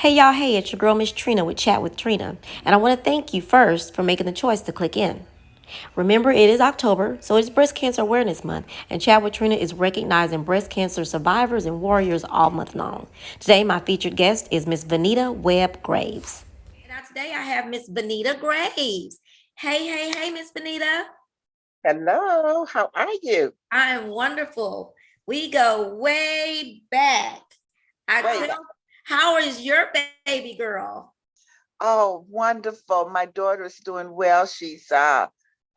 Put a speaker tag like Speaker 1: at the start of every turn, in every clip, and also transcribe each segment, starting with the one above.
Speaker 1: Hey y'all, hey, it's your girl Miss Trina with Chat with Trina, and I want to thank you first for making the choice to click in. Remember, it is October, so it's Breast Cancer Awareness Month, and Chat with Trina is recognizing breast cancer survivors and warriors all month long. Today, my featured guest is Miss Venita Webb Graves. And now today, I have Miss Venita Graves. Hey, Miss Venita.
Speaker 2: Hello, how are you?
Speaker 1: I am wonderful. We go way back. I
Speaker 2: Way back.
Speaker 1: tell, how is your baby girl?
Speaker 2: Oh, wonderful. My daughter's doing well.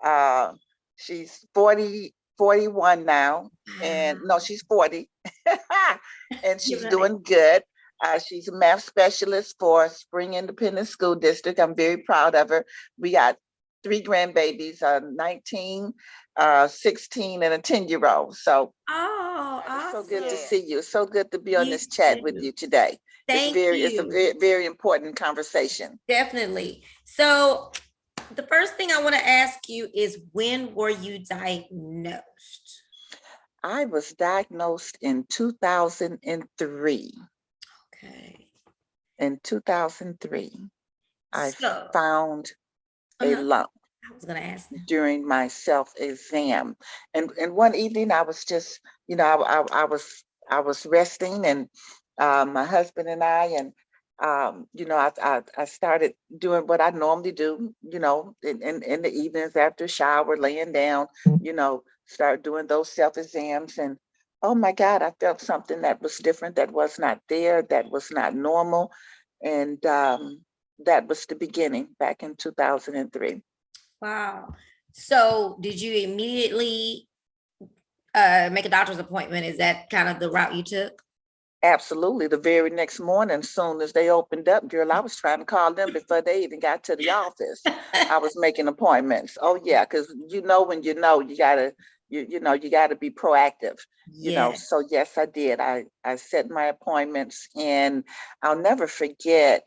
Speaker 2: Uh she's 41 now. And no,
Speaker 1: Wow.
Speaker 2: she's 40. And she's
Speaker 1: Giving her
Speaker 2: doing good. She's a math specialist for Spring Independent School District. I'm very proud of her. We got three grandbabies, 19, 16, and a 10-year-old. So
Speaker 1: Oh,
Speaker 2: it's so good to
Speaker 1: awesome.
Speaker 2: see you. So good to be on
Speaker 1: You
Speaker 2: this chat with
Speaker 1: too.
Speaker 2: you today.
Speaker 1: Thank
Speaker 2: It's a
Speaker 1: you.
Speaker 2: very, very important conversation.
Speaker 1: Definitely. So, the first thing I want to ask you is when were you diagnosed?
Speaker 2: I was diagnosed in 2003.
Speaker 1: Okay.
Speaker 2: In 2003, I
Speaker 1: So,
Speaker 2: found a
Speaker 1: uh-huh.
Speaker 2: lump
Speaker 1: I was going to ask now.
Speaker 2: during my self-exam. And one evening I was just, I was resting, and my husband and I started doing what I normally do, in the evenings after shower, laying down, start doing those self-exams. And oh my God, I felt something that was different, that was not there, that was not normal. And that was the beginning back in 2003.
Speaker 1: Wow. So, did you immediately make a doctor's appointment? Is that kind of the route you took?
Speaker 2: Absolutely. The very next morning, soon as they opened up, girl, I was trying to call them before they even got to the office. I was making appointments. Oh yeah, because when you gotta be proactive.
Speaker 1: Yeah.
Speaker 2: So yes, I did. I set my appointments, and I'll never forget.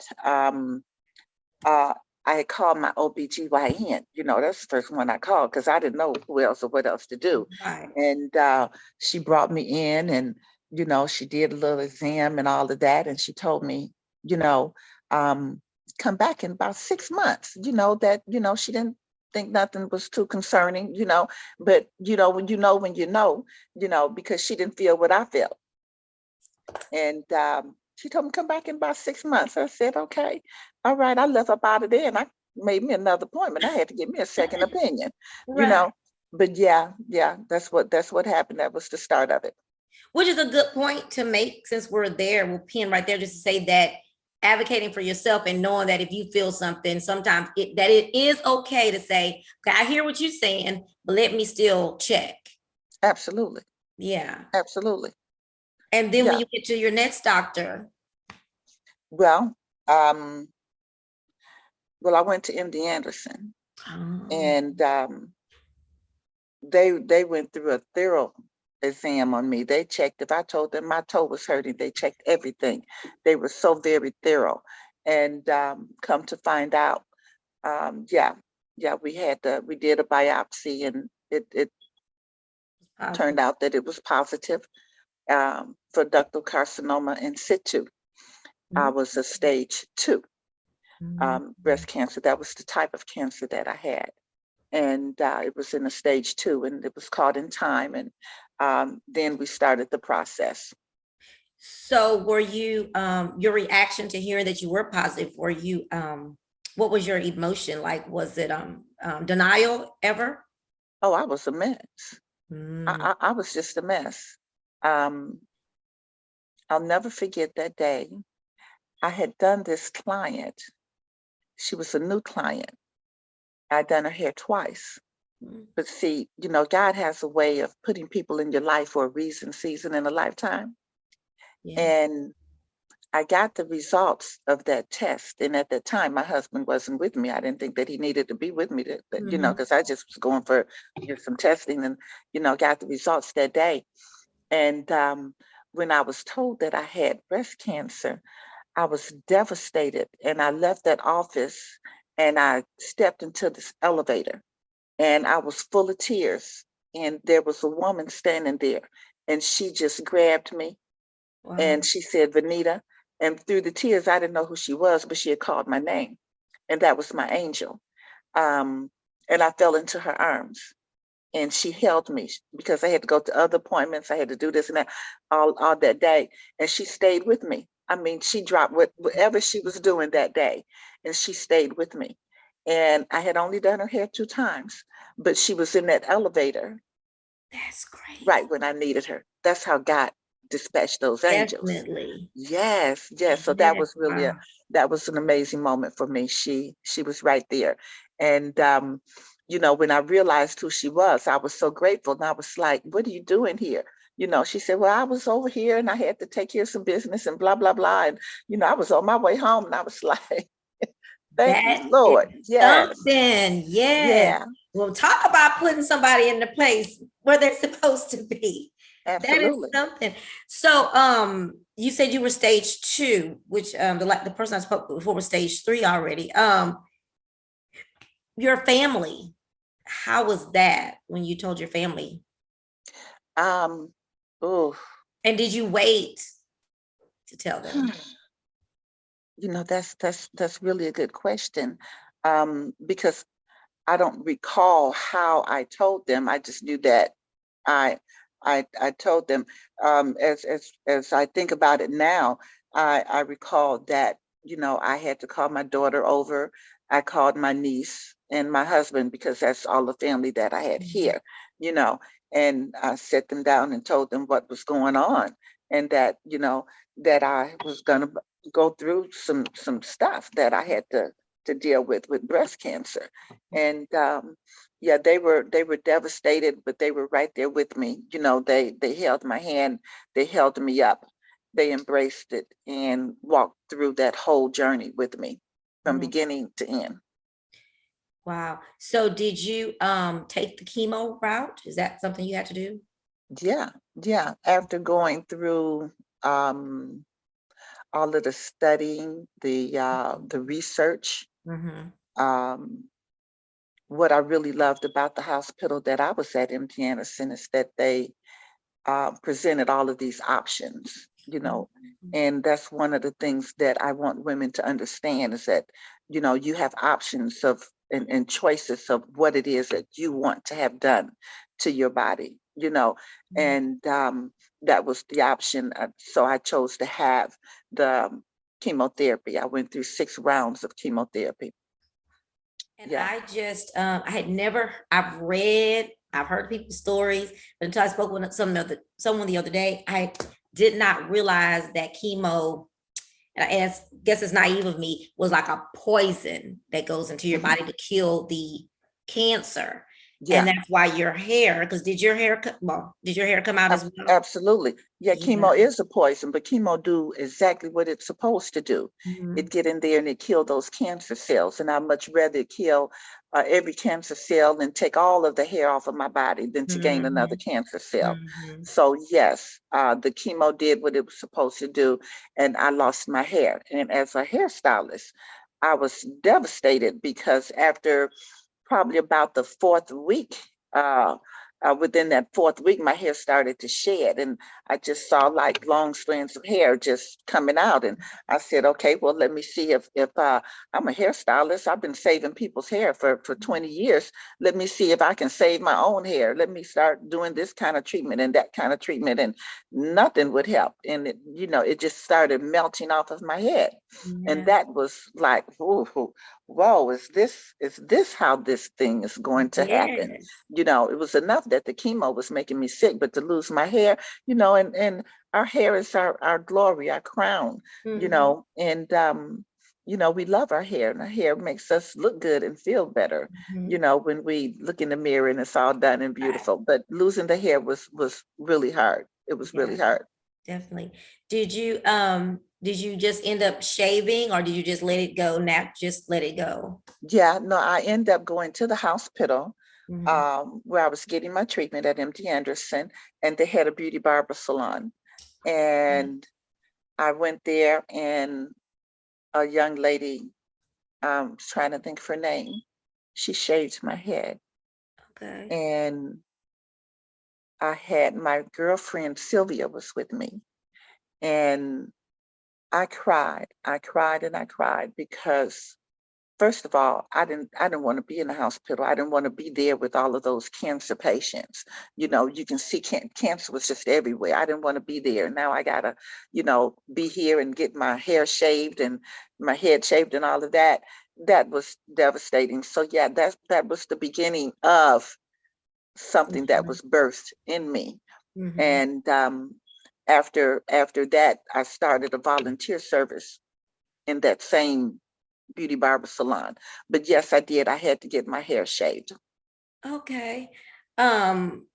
Speaker 2: Uh, I had called my OBGYN. That's the first one I called because I didn't know who else or what else to do.
Speaker 1: Right.
Speaker 2: And she brought me in, and, she did a little exam and all of that. And she told me, you know, um, come back in about 6 months, that, she didn't think nothing was too concerning, but, because she didn't feel what I felt. And she told me come back in about 6 months. I said, okay, all right. I left up out of there, and I made me another appointment. I had to get me a second opinion, you
Speaker 1: Right.
Speaker 2: know. But yeah, that's what happened. That was the start of it.
Speaker 1: Which is a good point to make since we're there. We'll pin right there just to say that advocating for yourself and knowing that if you feel something, sometimes that it is okay to say, okay, I hear what you're saying, but let me still check.
Speaker 2: Absolutely,
Speaker 1: Yeah.
Speaker 2: absolutely.
Speaker 1: And then when
Speaker 2: Yeah.
Speaker 1: you get to your next doctor,
Speaker 2: Well, um, I went to MD Anderson,
Speaker 1: oh,
Speaker 2: and they went through a thorough exam on me. They checked, if I told them my toe was hurting, they checked everything. They were so very thorough. And come to find out, yeah, we did a biopsy, and it
Speaker 1: positive.
Speaker 2: turned out that it was positive for ductal carcinoma in situ. I was a stage 2 breast cancer. That was the type of cancer that I had. And it was in a stage 2, and it was caught in time. And then we started the process.
Speaker 1: So were you your reaction to hearing that you were positive, were you what was your emotion like? Was it denial ever?
Speaker 2: Oh, I was a mess.
Speaker 1: Mm,
Speaker 2: I was just a mess. Um, I'll never forget that day. I had done this client. She was a new client. I'd done her hair twice.
Speaker 1: mm,
Speaker 2: But see, God has a way of putting people in your life for a reason, season, and a lifetime.
Speaker 1: yes.
Speaker 2: And I got the results of that test. And at that time, my husband wasn't with me. I didn't think that he needed to be with me,
Speaker 1: Mhm.
Speaker 2: because I just was going for some testing, and, got the results that day. And when I was told that I had breast cancer, I was devastated. And I left that office, and I stepped into this elevator, and I was full of tears. And there was a woman standing there, and she just grabbed me,
Speaker 1: Wow.
Speaker 2: and she said, Venita, And through the tears, I didn't know who she was, but she had called my name, and that was my angel. Um, and I fell into her arms, and she held me because I had to go to other appointments. I had to do this and that all that day, and she stayed with me. I mean, she dropped whatever she was doing that day, and she stayed with me. And I had only done her hair 2 times, but she was in that elevator
Speaker 1: That's crazy.
Speaker 2: right when I needed her. That's how God dispatched those angels.
Speaker 1: Definitely.
Speaker 2: Yes, yes. So that
Speaker 1: Yes.
Speaker 2: was really
Speaker 1: Wow.
Speaker 2: that was an amazing moment for me. She was right there. And when I realized who she was, I was so grateful. And I was like, what are you doing here? She said, well, I was over here and I had to take care of some business and blah, blah, blah. And, I was on my way home and I was like, thank you,
Speaker 1: That is
Speaker 2: Lord. Yes.
Speaker 1: something. Yes.
Speaker 2: Yeah,
Speaker 1: Well, talk about putting somebody in the place where they're supposed to be. That is
Speaker 2: absolutely.
Speaker 1: something. So, you said you were stage 2, which the person I spoke before was stage 3 already. Your family, how was that when you told your family?
Speaker 2: Um, oh,
Speaker 1: And did you wait to tell them?
Speaker 2: that's really a good question. Because I don't recall how I told them. I just knew that I I told them. As I think about it now, I recall that I had to call my daughter over. I called my niece and my husband because that's all the family that I had
Speaker 1: Mhm.
Speaker 2: here. You know, and I set them down and told them what was going on, and that that I was gonna go through some stuff that I had to deal with breast cancer, and yeah, they were devastated, but they were right there with me. They held my hand, they held me up, they embraced it and walked through that whole journey with me from
Speaker 1: Mhm.
Speaker 2: beginning to end.
Speaker 1: Wow. So did you take the chemo route? Is that something you had to do?
Speaker 2: Yeah, yeah. After going through um all of the studying, the research,
Speaker 1: Mm-hmm.
Speaker 2: um, what I really loved about the hospital that I was at, MD Anderson, is that they presented all of these options, and that's one of the things that I want women to understand is that, you have options of and choices of what it is that you want to have done to your body, and that was the option. So I chose to have the chemotherapy. I went through 6 rounds of chemotherapy.
Speaker 1: And
Speaker 2: Yeah.
Speaker 1: I just, I had never, I've heard people's stories, but until I spoke with someone the other day, I did not realize that chemo, and I guess it's naive of me, was like a poison that goes into your
Speaker 2: Mhm.
Speaker 1: body to kill the cancer. And
Speaker 2: Yeah.
Speaker 1: that's why your hair, because did your hair come out as well?
Speaker 2: Absolutely. Yeah,
Speaker 1: Yeah.
Speaker 2: chemo is a poison, but chemo do exactly what it's supposed to do. It
Speaker 1: Mhm.
Speaker 2: get in there and it kill those cancer cells. And I much rather kill every cancer cell and take all of the hair off of my body than to gain another
Speaker 1: Mhm.
Speaker 2: cancer cell.
Speaker 1: Mhm.
Speaker 2: So yes, the chemo did what it was supposed to do, and I lost my hair. And as a hairstylist, I was devastated because after probably about the fourth week, within that fourth week, my hair started to shed, and I just saw like long strands of hair just coming out. And I said, okay, well, let me see if I'm a hairstylist. I've been saving people's hair for 20 years. Let me see if I can save my own hair. Let me start doing this kind of treatment and that kind of treatment, and nothing would help. And it just started melting off of my head, and
Speaker 1: Yeah.
Speaker 2: that was like, ooh, whoa, is this how this thing is going to happen?
Speaker 1: Yes.
Speaker 2: It was enough that the chemo was making me sick, but to lose my hair, and our hair is our glory, our crown,
Speaker 1: Mhm.
Speaker 2: and we love our hair, and our hair makes us look good and feel better,
Speaker 1: Mhm.
Speaker 2: when we look in the mirror and it's all done and
Speaker 1: Right.
Speaker 2: beautiful. But losing the hair was really hard. It was really
Speaker 1: Yeah.
Speaker 2: hard.
Speaker 1: Definitely. Did you just end up shaving or did you just let it go? Just let it go.
Speaker 2: Yeah, no, I ended up going to the hospital
Speaker 1: Mhm.
Speaker 2: where I was getting my treatment at MD Anderson, and they had a beauty barber salon. And I went there, and a young lady, trying to think of her name, she shaved my head.
Speaker 1: Okay.
Speaker 2: And I had my girlfriend Sylvia was with me. And I cried. I cried and I cried because first of all, I didn't want to be in the hospital. I didn't want to be there with all of those cancer patients. You can see cancer was just everywhere. I didn't want to be there. Now I gotta, be here and get my hair shaved and my head shaved and all of that. That was devastating. So yeah, that was the beginning of something that
Speaker 1: Mhm.
Speaker 2: was birthed in me.
Speaker 1: Mhm.
Speaker 2: And after that, I started a volunteer service in that same beauty barber salon. But yes, I did. I had to get my hair shaved.
Speaker 1: Okay. Um,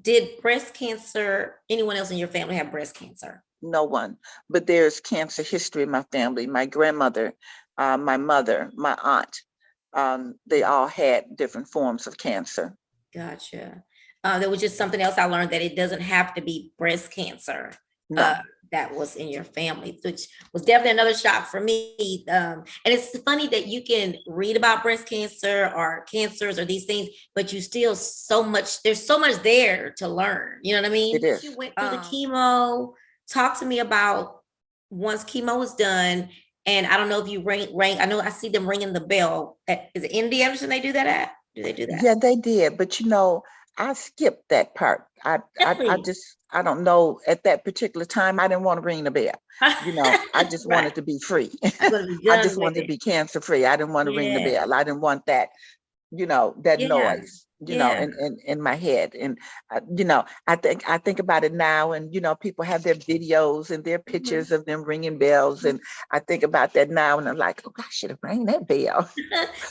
Speaker 1: did breast cancer, anyone else in your family have breast cancer?
Speaker 2: No one. But there's cancer history in my family. My grandmother, my mother, my aunt, they all had different forms of cancer.
Speaker 1: Gotcha. There was just something else I learned that it doesn't have to be breast cancer. Uh,
Speaker 2: No,
Speaker 1: that was in your family, which was definitely another shock for me. And it's funny that you can read about breast cancer or cancers or these things, but you still there's so much there to learn. You know what I
Speaker 2: it
Speaker 1: mean? You
Speaker 2: is.
Speaker 1: went through the chemo. Talk to me about once chemo was done. And I don't know if you ring. I know I see them ringing the bell. Is it MD Anderson they do that at? Do they do that?
Speaker 2: Yeah, they did. But I skipped that part.
Speaker 1: Really?
Speaker 2: I don't know. At that particular time, I didn't want to ring the bell. I just
Speaker 1: Right.
Speaker 2: wanted to be free.
Speaker 1: I'm gonna be
Speaker 2: I
Speaker 1: done
Speaker 2: just
Speaker 1: with
Speaker 2: wanted to
Speaker 1: it.
Speaker 2: be cancer free. I didn't want to ring the
Speaker 1: Yeah.
Speaker 2: bell. I didn't want that that
Speaker 1: Yeah.
Speaker 2: noise
Speaker 1: Yeah.
Speaker 2: in my head. And I think about it now, and people have their videos and their
Speaker 1: Mhm.
Speaker 2: pictures of them ringing bells, and I think about that now, and I'm like, oh, I should have rang that bell.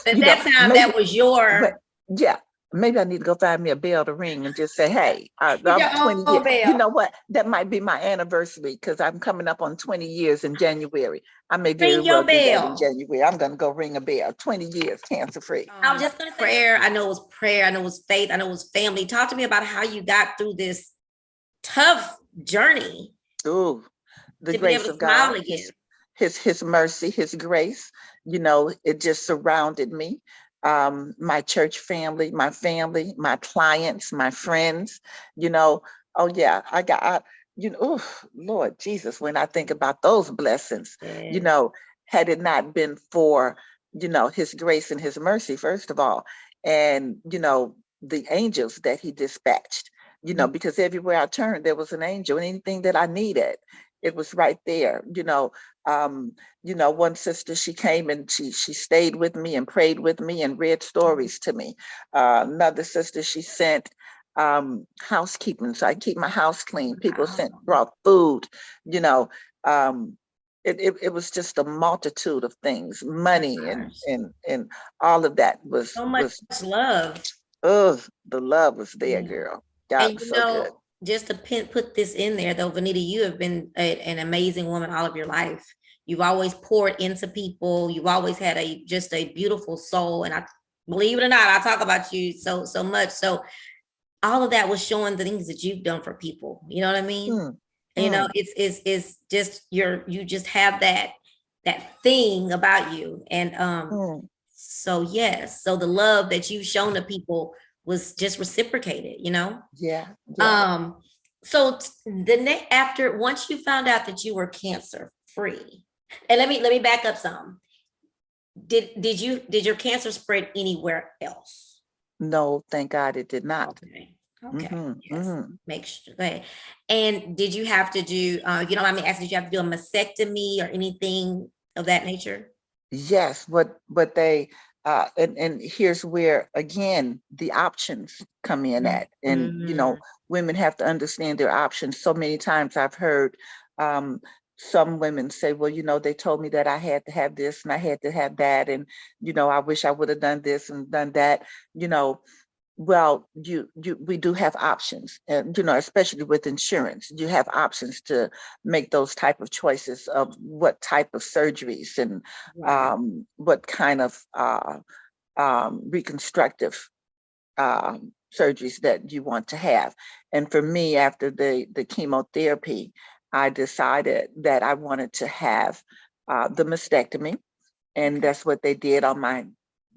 Speaker 1: But that time
Speaker 2: Maybe,
Speaker 1: that was
Speaker 2: but
Speaker 1: your
Speaker 2: yeah, maybe I need to go find me a bell to ring and just say, hey,
Speaker 1: get
Speaker 2: I'm
Speaker 1: your
Speaker 2: 20 years.
Speaker 1: own
Speaker 2: You
Speaker 1: bell.
Speaker 2: know what, that might be my anniversary because I'm coming up on 20 years in January. I may very
Speaker 1: Ring
Speaker 2: well
Speaker 1: your
Speaker 2: do that in
Speaker 1: bell.
Speaker 2: January. I'm going to go ring a bell. 20 years cancer free.
Speaker 1: I was just gonna say prayer. I know it was prayer. I know it was faith. I know it was family. Talk to me about how you got through this tough journey
Speaker 2: Ooh, the
Speaker 1: to be able
Speaker 2: grace
Speaker 1: to
Speaker 2: of
Speaker 1: smile
Speaker 2: God,
Speaker 1: again.
Speaker 2: his mercy, his grace, it just surrounded me. My church family, my clients, my friends, you know, oh yeah, oh Lord Jesus, when I think about those blessings, you
Speaker 1: Yes.
Speaker 2: know, had it not been for, his grace and his mercy, first of all, and, the angels that he dispatched, because everywhere I turned, there was an angel, and anything that I needed, it was right there. Um, one sister, she came and she stayed with me and prayed with me and read stories to me. Another sister, she sent housekeeping, so I keep my house clean. People
Speaker 1: Wow.
Speaker 2: brought food, you know. Um, it was just a multitude of things, money and
Speaker 1: Gosh.
Speaker 2: and all of that was
Speaker 1: So much
Speaker 2: was
Speaker 1: love.
Speaker 2: oh, the love was there,
Speaker 1: Yeah.
Speaker 2: girl. God
Speaker 1: And
Speaker 2: was so good.
Speaker 1: just to put this in there though, Venita, you have been an amazing woman all of your life. You've always poured into people. You've always had just a beautiful soul. And I believe it or not, I talk about you so much. So all of that was showing the things that you've done for people. You know what I mean?
Speaker 2: Mm,
Speaker 1: And,
Speaker 2: mm,
Speaker 1: it's just you just have that thing about you. And
Speaker 2: mm.
Speaker 1: so yes, so the love that you've shown to people was just reciprocated.
Speaker 2: Yeah, yeah.
Speaker 1: Um, so the next after once you found out that you were cancer free, and let me back up some. Did your cancer spread anywhere else?
Speaker 2: No, thank God it did not.
Speaker 1: Okay. Okay.
Speaker 2: Hmm,
Speaker 1: Yes.
Speaker 2: hmm.
Speaker 1: Make sure. Go ahead. And did you have to do, you know, I mean, asking, did you have to do a mastectomy or anything of that nature?
Speaker 2: Yes, what they and here's where again the options come in at. And
Speaker 1: Mm,
Speaker 2: women have to understand their options. So many times I've heard um some women say, well, they told me that I had to have this and I had to have that, and I wish I would have done this and done that. You know, well, we do have options, and especially with insurance, you have options to make those type of choices of what type of surgeries and
Speaker 1: right.
Speaker 2: what kind of reconstructive surgeries that you want to have. And for me, after the chemotherapy, I decided that I wanted to have the mastectomy, and
Speaker 1: Okay.
Speaker 2: that's what they did on my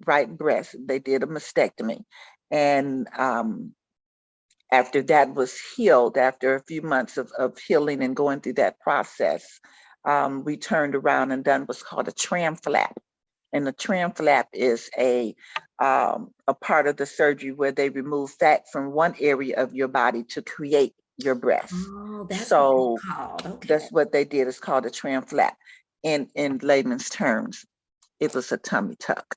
Speaker 2: right breast. They did a mastectomy, and after that was healed, after a few months of healing and going through that process, we turned around and done what's called a tram flap. And the tram flap is a part of the surgery where they remove fat from one area of your body to create your breasts.
Speaker 1: Oh, that's what
Speaker 2: So
Speaker 1: it's called. Okay.
Speaker 2: that's what they did. It's called a tram flap. In layman's terms, it was a tummy tuck.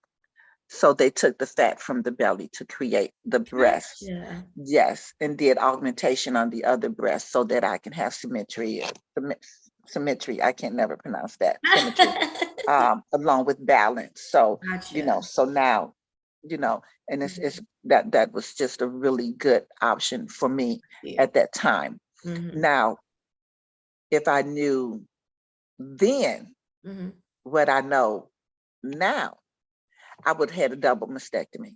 Speaker 2: So they took the fat from the belly to create the breasts.
Speaker 1: Gotcha.
Speaker 2: Yes, and did augmentation on the other breast so that I can have symmetry. Symmetry. I can never pronounce that. Symmetry, along with balance. So
Speaker 1: Gotcha.
Speaker 2: so now, and it's that was just a really good option for me
Speaker 1: Yeah.
Speaker 2: at that time.
Speaker 1: Mm-hmm.
Speaker 2: Now, if I knew then what I know now, I would have had a double mastectomy.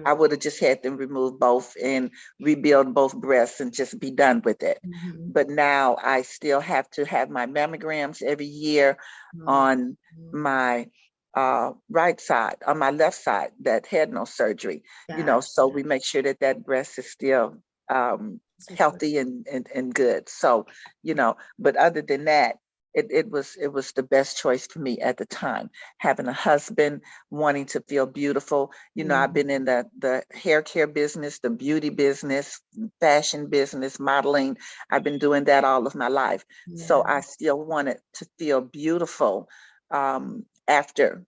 Speaker 2: I would have just had them remove both and rebuild both breasts and just be done with it. But now I still have to have my mammograms every year on my right side, on my left side that had no surgery, so we make sure that that breast is still healthy and good. So, but other than that, it was the best choice for me at the time. Having a husband, wanting to feel beautiful. I've been in the hair care business, the beauty business, fashion business, modeling. I've been doing that all of my life. Yeah. So I still wanted to feel beautiful after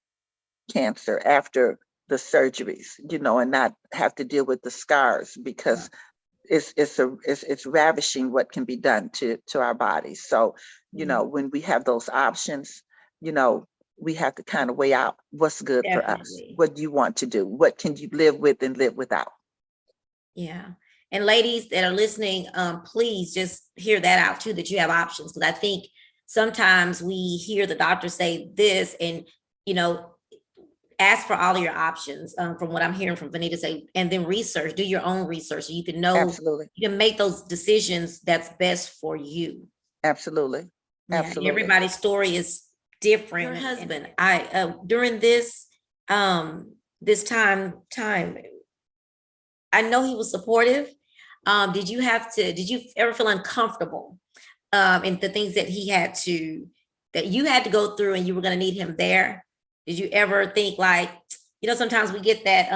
Speaker 2: cancer, after the surgeries, and not have to deal with the scars, because it's ravishing what can be done to our bodies. So, when we have those options, we have to kind of weigh out what's good for us. What do you want to do? What can you live with and live without?
Speaker 1: Yeah. And ladies that are listening, please just hear that out too, that you have options. Because I think sometimes we hear the doctor say this and, ask for all of your options, from what I'm hearing from Venita say, and then research, do your own research so you can know. Absolutely. You can make those decisions that's best for you.
Speaker 2: Absolutely.
Speaker 1: Yeah, absolutely. Everybody's story is different. Your husband, during this this time, I know he was supportive. Did you ever feel uncomfortable in the things that that you had to go through and you were going to need him there? Did you ever think like, sometimes we get that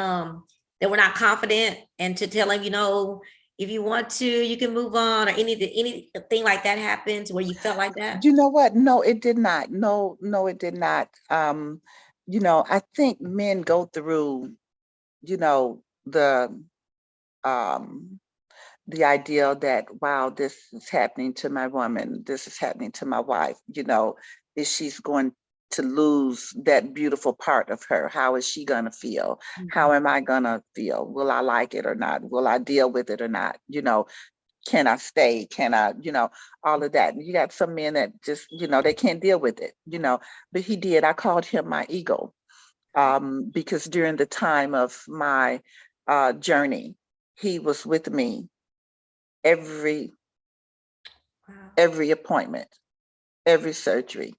Speaker 1: that we're not confident, and to tell him, if you want to, you can move on, or anything like that happens where you felt like that?
Speaker 2: You know what? No, it did not. No, it did not. I think men go through, the idea that, wow, this is happening to my woman, this is happening to my wife, is she's going to lose that beautiful part of her? How is she going to feel? How am I going to feel? Will I like it or not? Will I deal with it or not? Can I stay? Can I, all of that. You got some men that just, they can't deal with it, but he did. I called him my eagle, because during the time of my journey, he was with me every appointment, every surgery,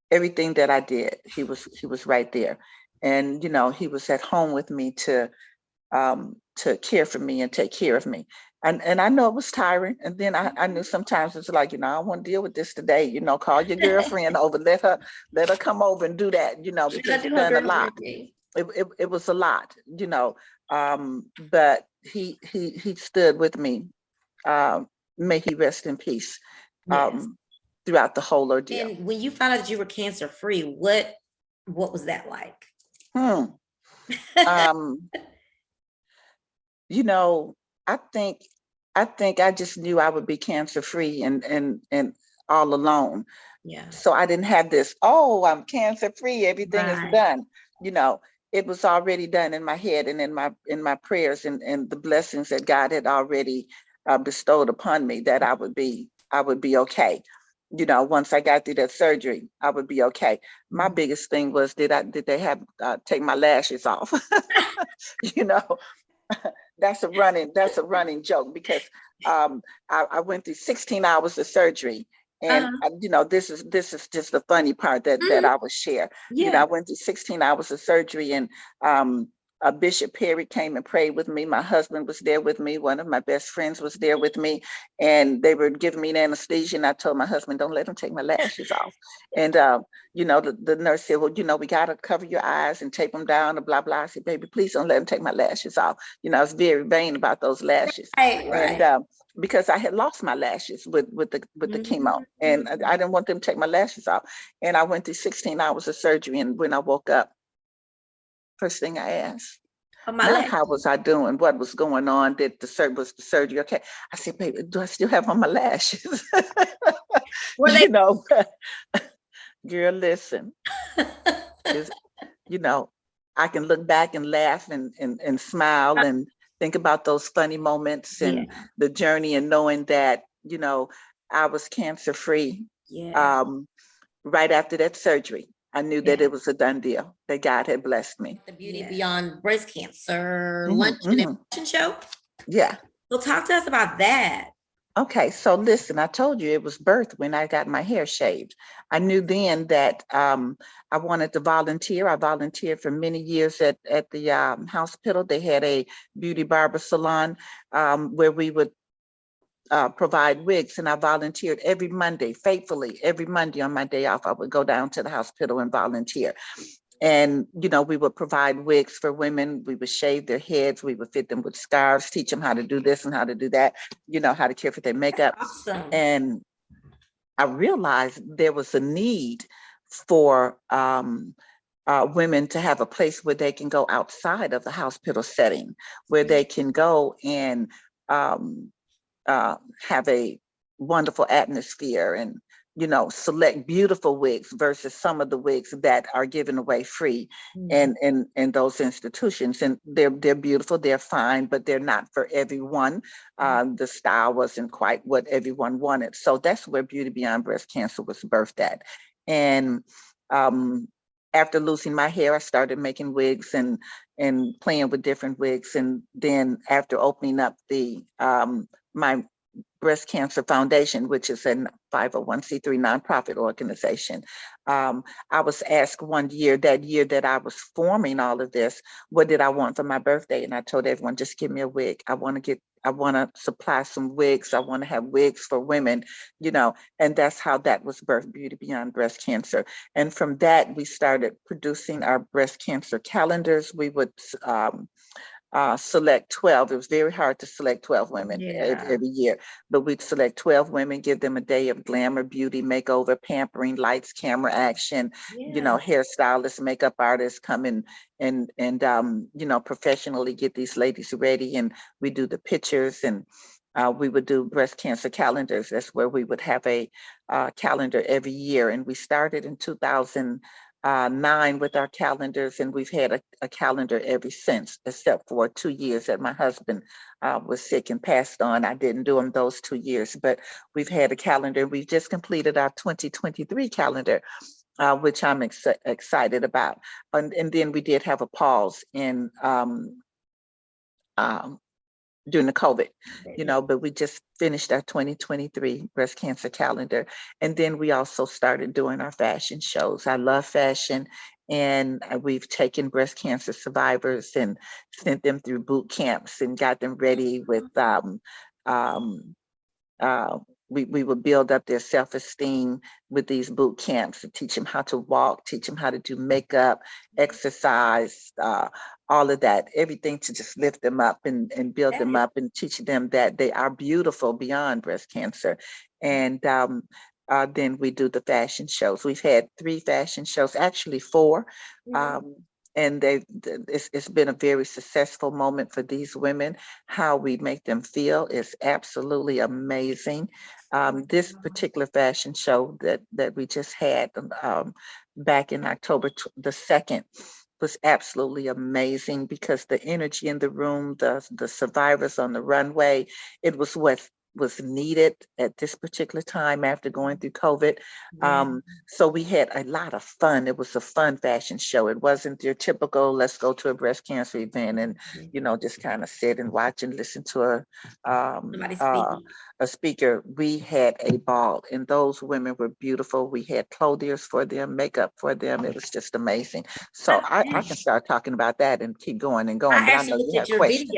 Speaker 2: everything that I did. He was right there. And, he was at home with me to care for me and take care of me. And I know it was tiring. And then I knew sometimes it's like, I don't want to deal with this today. Call your girlfriend over, let her come over and do that, because it's done a lot. It was a lot, but he stood with me. May he rest in peace. Yes. Throughout the whole ordeal.
Speaker 1: And when you found out that you were cancer free, what was that like?
Speaker 2: I think I just knew I would be cancer free and all alone. Yeah. So I didn't have this, I'm cancer free, everything is done. It was already done in my head and in my prayers and the blessings that God had already bestowed upon me, that I would be okay. Once I got through that surgery, I would be okay. My biggest thing was, did they have take my lashes off? That's a running joke, because I went through 16 hours of surgery. And this is just the funny part that I will share. Yeah. I went through 16 hours of surgery, and Bishop Perry came and prayed with me. My husband was there with me. One of my best friends was there with me, and they were giving me an anesthesia. And I told my husband, "Don't let him take my lashes off." And the nurse said, "Well, we got to cover your eyes and tape them down and blah blah." I said, "Baby, please don't let him take my lashes off." I was very vain about those lashes,
Speaker 1: Right.
Speaker 2: and because I had lost my lashes with the chemo, and I didn't want them to take my lashes off. And I went through 16 hours of surgery, and when I woke up, first thing I asked, not how was I doing, what was going on, was the surgery okay? I said, "Baby, do I still have on my lashes?"
Speaker 1: Were they?
Speaker 2: Girl, listen, is I can look back and laugh and smile and think about those funny moments and the journey, and knowing that I was cancer free. Right after that surgery, I knew that it was a done deal, that God had blessed me.
Speaker 1: The Beauty Beyond Breast Cancer luncheon and fashion show.
Speaker 2: Yeah.
Speaker 1: So talk to us about that.
Speaker 2: Okay, so listen, I told you it was birth when I got my hair shaved. I knew then that I wanted to volunteer. I volunteered for many years at the hospital. They had a beauty barber salon where we would provide wigs, and I volunteered every Monday, faithfully. Every Monday on my day off, I would go down to the hospital and volunteer. And, we would provide wigs for women. We would shave their heads. We would fit them with scarves, teach them how to do this and how to do that, how to care for their makeup.
Speaker 1: Awesome.
Speaker 2: And I realized there was a need for women to have a place where they can go outside of the hospital setting, where they can go and have a wonderful atmosphere and select beautiful wigs versus some of the wigs that are given away free in those institutions. And they're beautiful, they're fine, but they're not for everyone. The style wasn't quite what everyone wanted. So that's where Beauty Beyond Breast Cancer was birthed at. And after losing my hair, I started making wigs and playing with different wigs. And then after opening up the my Breast Cancer Foundation, which is a 501c3 nonprofit organization. I was asked that year that I was forming all of this, what did I want for my birthday? And I told everyone, just give me a wig. I want to supply some wigs. I want to have wigs for women, and that's how that was birthed, Beauty Beyond Breast Cancer. And from that, we started producing our breast cancer calendars. We would select 12. It was very hard to select 12 women every year, but we'd select 12 women, give them a day of glamour, beauty, makeover, pampering, lights, camera, action, hairstylists, makeup artists come in and professionally get these ladies ready. And we do the pictures, and we would do breast cancer calendars. That's where we would have a calendar every year. And we started in 2009 with our calendars, and we've had a calendar ever since, except for 2 years that my husband was sick and passed on. I didn't do them those 2 years, but we've had a calendar. We've just completed our 2023 calendar, which I'm excited about. And then we did have a pause in during the COVID, but we just finished our 2023 breast cancer calendar. And then we also started doing our fashion shows. I love fashion, and we've taken breast cancer survivors and sent them through boot camps and got them ready with we would build up their self-esteem with these boot camps and teach them how to walk, teach them how to do makeup, exercise, all of that, everything to just lift them up and build them up and teach them that they are beautiful beyond breast cancer. And then we do the fashion shows. We've had 3 fashion shows, actually 4. And it's been a very successful moment for these women. How we make them feel is absolutely amazing. This particular fashion show that we just had back in October the 2nd was absolutely amazing, because the energy in the room, the survivors on the runway, it was was needed at this particular time after going through COVID.
Speaker 1: Yeah.
Speaker 2: So we had a lot of fun. It was a fun fashion show. It wasn't your typical let's go to a breast cancer event and just kind of sit and watch and listen to
Speaker 1: Somebody speaking.
Speaker 2: a speaker. We had a ball, and those women were beautiful. We had clothiers for them, makeup for them. It was just amazing. So I can start talking about that and keep going and going,
Speaker 1: I
Speaker 2: but I
Speaker 1: actually
Speaker 2: know
Speaker 1: looked
Speaker 2: you
Speaker 1: at
Speaker 2: have
Speaker 1: your
Speaker 2: questions.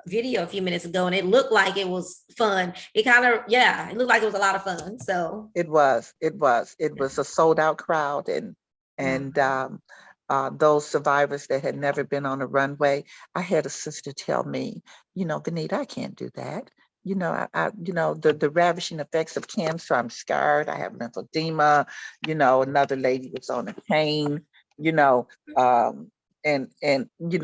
Speaker 1: video a few minutes ago, and it looked like it was fun. It kind of, yeah, it looked like it was a lot of fun. So,
Speaker 2: It was a sold out crowd, and
Speaker 1: wow.
Speaker 2: and um, those survivors that had never been on a runway. I had a sister tell me, Venita, I can't do that. The ravishing effects of cancer. I'm scarred. I have lymphedema. Another lady was on a cane. You know, um, and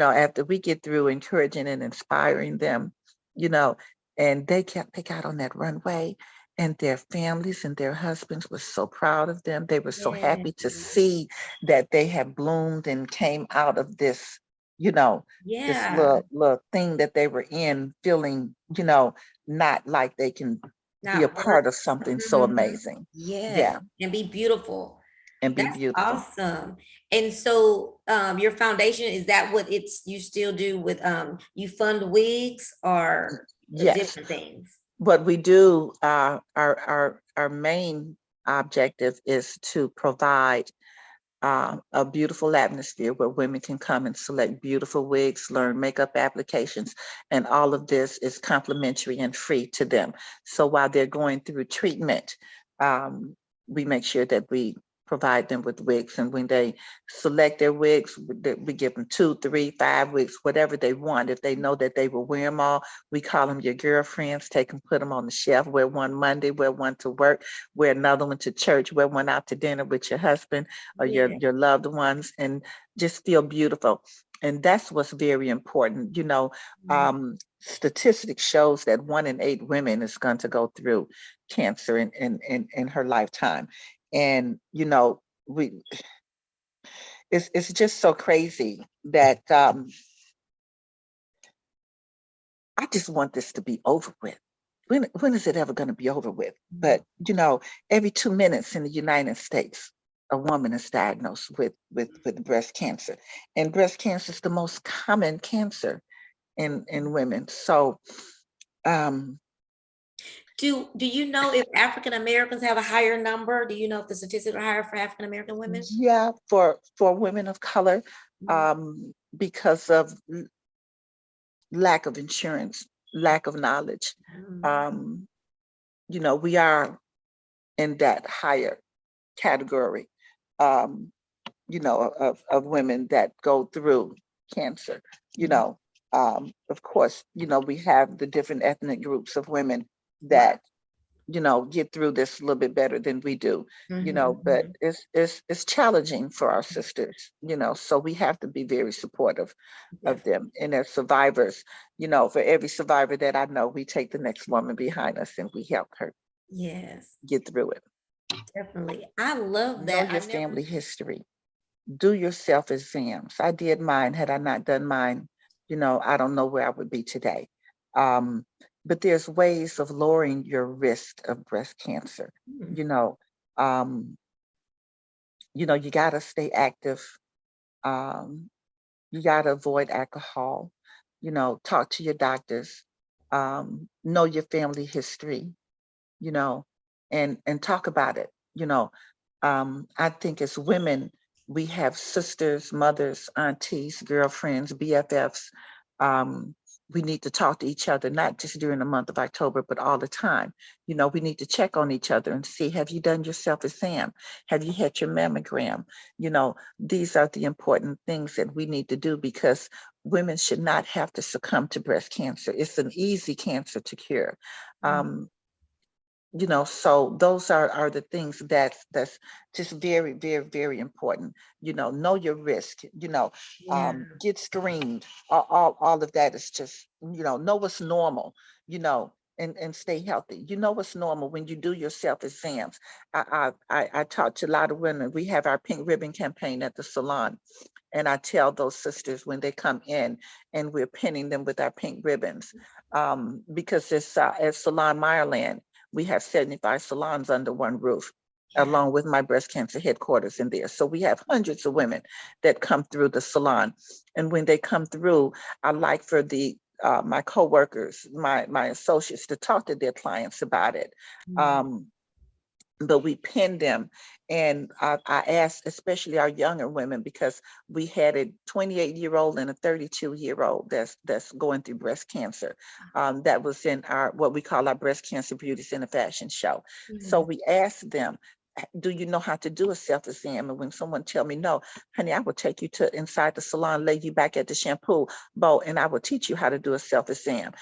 Speaker 2: after we get through encouraging and inspiring them, you know, and they got on that runway, and their families and their husbands were so proud of them. They were so
Speaker 1: Yeah.
Speaker 2: happy to see that they have bloomed and came out of this, you know, this
Speaker 1: Yeah.
Speaker 2: little thing that they were in, feeling, not like they can be a
Speaker 1: Not work.
Speaker 2: part of something so
Speaker 1: Mhm.
Speaker 2: amazing.
Speaker 1: Yes.
Speaker 2: Yeah,
Speaker 1: And be beautiful.
Speaker 2: and be
Speaker 1: That's
Speaker 2: beautiful.
Speaker 1: awesome. And so your foundation, is that what it's you still do with you fund wigs or
Speaker 2: Yes.
Speaker 1: different things?
Speaker 2: What we do, our main objective is to provide a beautiful atmosphere where women can come and select beautiful wigs, learn makeup applications, and all of this is complimentary and free to them. So while they're going through treatment, um, we make sure that we provide them with wigs. And when they select their wigs, we give them 2, 3, 5 wigs, whatever they want. If they know that they will wear them all, we call them your girlfriends. Take them, put them on the shelf. Wear one Monday, wear one to work, wear another one to church, wear one out to dinner with your husband or
Speaker 1: Yeah.
Speaker 2: your loved ones, and just feel beautiful. And that's what's very important. Statistics shows that 1 in 8 women is going to go through cancer in her lifetime. And we it's just so crazy that I just want this to be over with. When is it ever going to be over with? But every 2 minutes in the United States, a woman is diagnosed with breast cancer, and breast cancer is the most common cancer in women. So, um,
Speaker 1: Do you know if African Americans have a higher number? Do you know if the statistics are higher for African American women?
Speaker 2: yeah, for women of color,
Speaker 1: Mhm.
Speaker 2: because of lack of insurance, lack of knowledge,
Speaker 1: Mhm.
Speaker 2: um, we are in that higher category, um, of women that go through cancer. You
Speaker 1: Mhm.
Speaker 2: know, of course, we have the different ethnic groups of women
Speaker 1: Right.
Speaker 2: that get through this a little bit better than we do. But
Speaker 1: Mhm.
Speaker 2: it's challenging for our sisters. So we have to be very supportive of
Speaker 1: Definitely.
Speaker 2: them and as survivors. For every survivor that I know, we take the next woman behind us and we help her
Speaker 1: Yes,
Speaker 2: get through it.
Speaker 1: definitely. I love
Speaker 2: Know
Speaker 1: that.
Speaker 2: your
Speaker 1: I never.
Speaker 2: family history. Do your self exams. I did mine. Had I not done mine, I don't know where I would be today. Um, but there's ways of lowering your risk of breast cancer.
Speaker 1: Hmm.
Speaker 2: You know, um, you gotta stay active. Um, you gotta avoid alcohol. Talk to your doctors. Know your family history. You know, and talk about it. I think as women, we have sisters, mothers, aunties, girlfriends, BFFs. Um, we need to talk to each other, not just during the month of October, but all the time. We need to check on each other and see, have you done your self-exam? Have you had your mammogram? These are the important things that we need to do because women should not have to succumb to breast cancer. It's an easy cancer to cure. Um, so those are the things that's just very, very, very important. Know your risk.
Speaker 1: Yeah.
Speaker 2: Get screened. All of that is just know what's normal. you know and stay healthy. You know what's normal when you do your self exams. I talk to a lot of women. We have our pink ribbon campaign at the salon, and I tell those sisters when they come in, and we're pinning them with our pink ribbons, because it's at Salon Meyerland. We have 75 salons under one roof,
Speaker 1: Yeah.
Speaker 2: along with my breast cancer headquarters in there. So we have hundreds of women that come through the salon. And when they come through, I like for the my coworkers, my associates, to talk to their clients about it.
Speaker 1: Mhm.
Speaker 2: Um, but we pin them, and I asked especially our younger women, because we had a 28-year-old and a 32-year-old that's going through breast cancer. That was in our, what we call our breast cancer beauties in a fashion show. So
Speaker 1: Mhm.
Speaker 2: we asked them, do you know how to do a self-exam? And when someone tell me no, honey, I will take you to inside the salon, lay you back at the shampoo bowl, and I will teach you how to do a self-exam.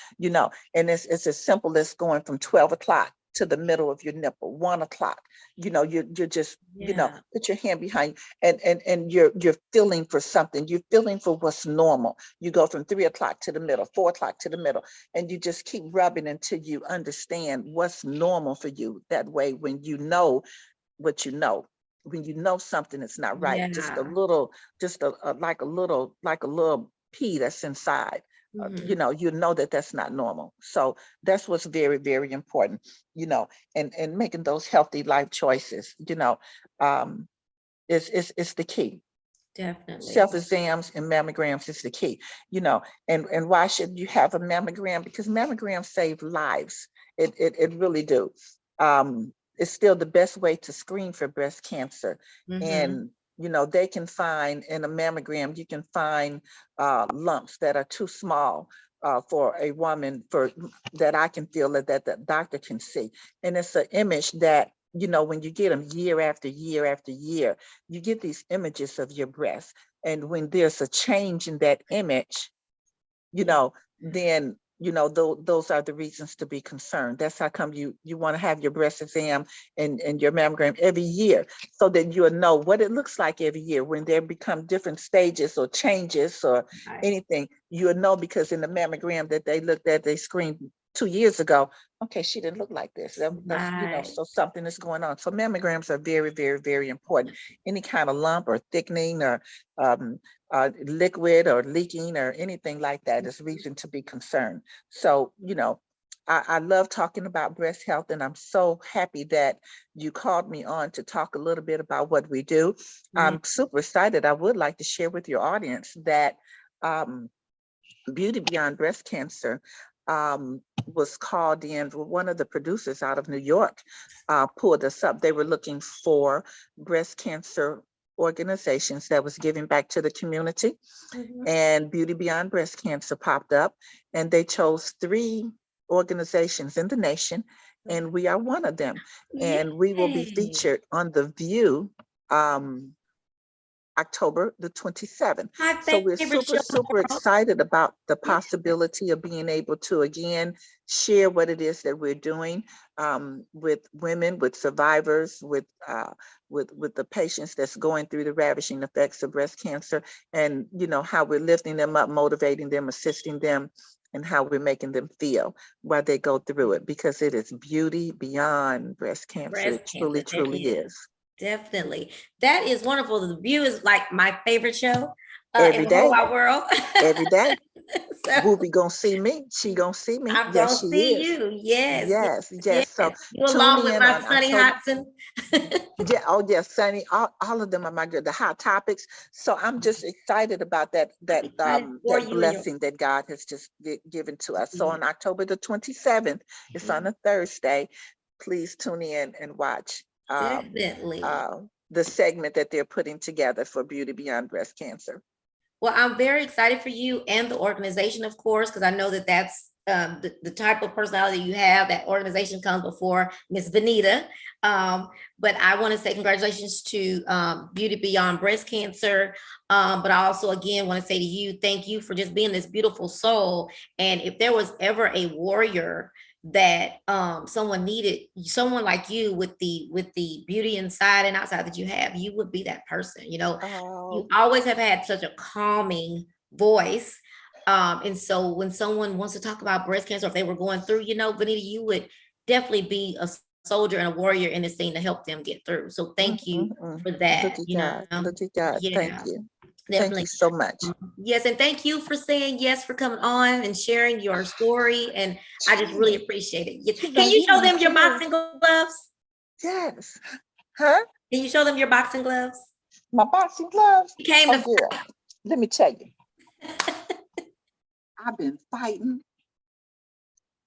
Speaker 2: And it's as simple as going from 12 o'clock to the middle of your nipple, 1 o'clock. You're just,
Speaker 1: Yeah.
Speaker 2: put your hand behind, and you're feeling for something. You're feeling for what's normal. You go from 3 o'clock to the middle, 4 o'clock to the middle, and you just keep rubbing until you understand what's normal for you. That way, when you know what you know, when you know something is not right, just a
Speaker 1: Yeah.
Speaker 2: little, just like a little pea that's inside,
Speaker 1: Mhm.
Speaker 2: you know that that's not normal. So that's what's very, very important, and making those healthy life choices, um, is the key.
Speaker 1: Definitely.
Speaker 2: Self exams and mammograms is the key, and why should you have a mammogram? Because mammograms save lives. It really do. It's still the best way to screen for breast cancer.
Speaker 1: Mhm.
Speaker 2: And they can find, in a mammogram, you can find lumps that are too small for a woman, for that I can feel, that the doctor can see. And it's an image that, when you get them year after year after year, you get these images of your breast. And when there's a change in that image, you
Speaker 1: Yeah.
Speaker 2: know, then those are the reasons to be concerned. That's how come you want to have your breast exam and your mammogram every year, so that you'll know what it looks like every year. When there become different stages or changes or
Speaker 1: Right.
Speaker 2: anything, you'll know, because in the mammogram that they looked at, they screened 2 years ago. Okay, she didn't look like this. That's
Speaker 1: Right.
Speaker 2: so something is going on. So mammograms are very, very, very important. Any kind of lump or thickening or um, liquid or leaking or anything like that is reason to be concerned. So, I love talking about breast health, and I'm so happy that you called me on to talk a little bit about what we do.
Speaker 1: Yeah.
Speaker 2: I'm super excited. I would like to share with your audience that um, Beauty Beyond Breast Cancer was called in. One of the producers out of New York pulled us up. They were looking for breast cancer organizations that was giving back to the community,
Speaker 1: Mhm.
Speaker 2: and Beauty Beyond Breast Cancer popped up, and they chose 3 organizations in the nation,
Speaker 1: Okay.
Speaker 2: and we are one of them. And we will be
Speaker 1: Yay.
Speaker 2: featured on The View October the 27th.
Speaker 1: My
Speaker 2: So we're
Speaker 1: favorite
Speaker 2: super,
Speaker 1: show in the
Speaker 2: super
Speaker 1: world.
Speaker 2: excited about the
Speaker 1: Yeah.
Speaker 2: possibility of being able to again share what it is that we're doing with women, with survivors, with the patients that's going through the ravishing effects of breast cancer, and how we're lifting them up, motivating them, assisting them, and how we're making them feel while they go through it, because it is beauty beyond breast cancer.
Speaker 1: Breast
Speaker 2: It truly,
Speaker 1: cancer. It
Speaker 2: truly
Speaker 1: is.
Speaker 2: is.
Speaker 1: Definitely. That is wonderful. The View is like my favorite show in
Speaker 2: Every
Speaker 1: the whole
Speaker 2: day,
Speaker 1: wide world.
Speaker 2: every day.
Speaker 1: So
Speaker 2: Whoopi gonna see me. She gonna see me.
Speaker 1: I'm
Speaker 2: Yes,
Speaker 1: gonna
Speaker 2: she
Speaker 1: see
Speaker 2: is.
Speaker 1: you. Yes, yes,
Speaker 2: Yes, yes. So
Speaker 1: yes. You
Speaker 2: tune
Speaker 1: along with
Speaker 2: in
Speaker 1: my
Speaker 2: on
Speaker 1: Sunny
Speaker 2: October.
Speaker 1: Hudson.
Speaker 2: Yeah, oh yes, Sunny. All of them are my good. The hot topics. So I'm just excited about that
Speaker 1: I'm
Speaker 2: that
Speaker 1: excited for
Speaker 2: that
Speaker 1: you and your
Speaker 2: blessing that God has just given to us. So
Speaker 1: yeah,
Speaker 2: on October the 27th, it's on a Thursday. Please tune in and watch
Speaker 1: definitely.
Speaker 2: uh, the segment that they're putting together for Beauty Beyond Breast Cancer.
Speaker 1: Well, I'm very excited for you and the organization, of course, because I know that that's the type of personality you have. That organization comes before Miss Venita. Um, but I want to say congratulations to Beauty Beyond Breast Cancer. But I also, again, want to say to you, thank you for just being this beautiful soul. And if there was ever a warrior that someone needed, someone like you with the beauty inside and outside that you have, you would be that person. You
Speaker 2: Oh,
Speaker 1: always have had such a calming voice. And so when someone wants to talk about breast cancer, if they were going through, Vanita, you would definitely be a soldier and a warrior in this thing to help them get through. So thank you for
Speaker 2: Look
Speaker 1: that.
Speaker 2: at God. Look at God. Thank
Speaker 1: Yeah,
Speaker 2: you. Thank you
Speaker 1: definitely.
Speaker 2: so much.
Speaker 1: Yes, and thank you for saying yes, for coming on and sharing your story. And I just really
Speaker 2: Trina,
Speaker 1: appreciate it.
Speaker 2: Trina,
Speaker 1: Can you
Speaker 2: you
Speaker 1: show
Speaker 2: my
Speaker 1: them your
Speaker 2: girl.
Speaker 1: boxing gloves?
Speaker 2: Yes. Huh?
Speaker 1: Can you show them your boxing gloves?
Speaker 2: My boxing gloves?
Speaker 1: You came
Speaker 2: Oh,
Speaker 1: to
Speaker 2: girl. Let me tell you. I've been fighting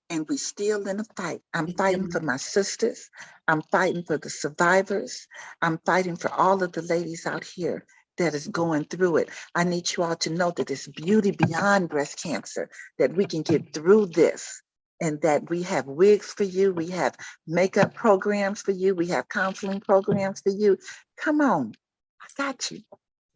Speaker 2: and we still in a fight. I'm fighting for my sisters. I'm fighting for the survivors. I'm fighting for all of the ladies out here that is going through it. I need you all to know that it's beauty beyond breast cancer, that we can get through this, and that we have wigs for you. We have makeup programs for you. We have counseling programs for you. Come on. I got you.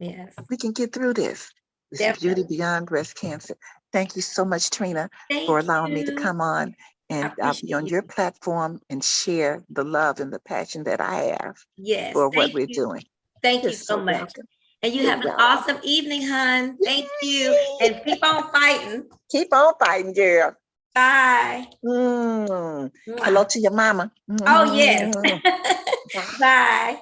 Speaker 1: Yes,
Speaker 2: We can get through this. It's beauty
Speaker 1: definitely.
Speaker 2: beyond breast cancer. Thank you so much, Trina, for
Speaker 1: Thank
Speaker 2: allowing me to
Speaker 1: you.
Speaker 2: come on
Speaker 1: I
Speaker 2: and be
Speaker 1: appreciate
Speaker 2: on
Speaker 1: you.
Speaker 2: your platform and share the love and the passion that I have
Speaker 1: Yes,
Speaker 2: for what
Speaker 1: thank
Speaker 2: we're
Speaker 1: you.
Speaker 2: doing.
Speaker 1: Thank
Speaker 2: You're
Speaker 1: you so
Speaker 2: so
Speaker 1: much.
Speaker 2: welcome.
Speaker 1: And you
Speaker 2: You're
Speaker 1: have an
Speaker 2: welcome.
Speaker 1: awesome evening, hon. Thank you.
Speaker 2: Yay!
Speaker 1: And keep on fighting.
Speaker 2: Keep on fighting, girl.
Speaker 1: Bye.
Speaker 2: Hello
Speaker 1: Mwah.
Speaker 2: to your mama.
Speaker 1: Oh, yes.
Speaker 2: Bye.
Speaker 1: Bye.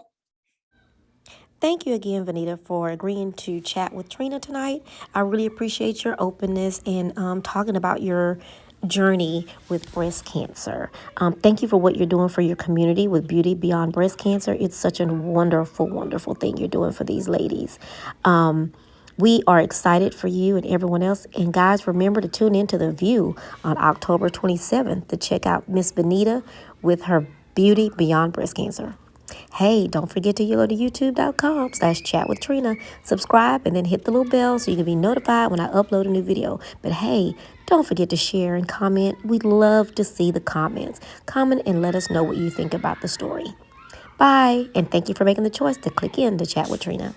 Speaker 3: Thank you again, Venita, for agreeing to chat with Trina tonight. I really appreciate your openness and talking about your journey with breast cancer. Thank you for what you're doing for your community with Beauty Beyond Breast Cancer. It's such a wonderful, wonderful thing you're doing for these ladies. We are excited for you and everyone else. And guys, remember to tune into The View on October 27th to check out Miss Venita with her Beauty Beyond Breast Cancer. Hey, don't forget to go to youtube.com/chat with Trina. Subscribe and then hit the little bell so you can be notified when I upload a new video. But hey, don't forget to share and comment. We'd love to see the comments. Comment and let us know what you think about the story. Bye, and thank you for making the choice to click in to chat with Trina.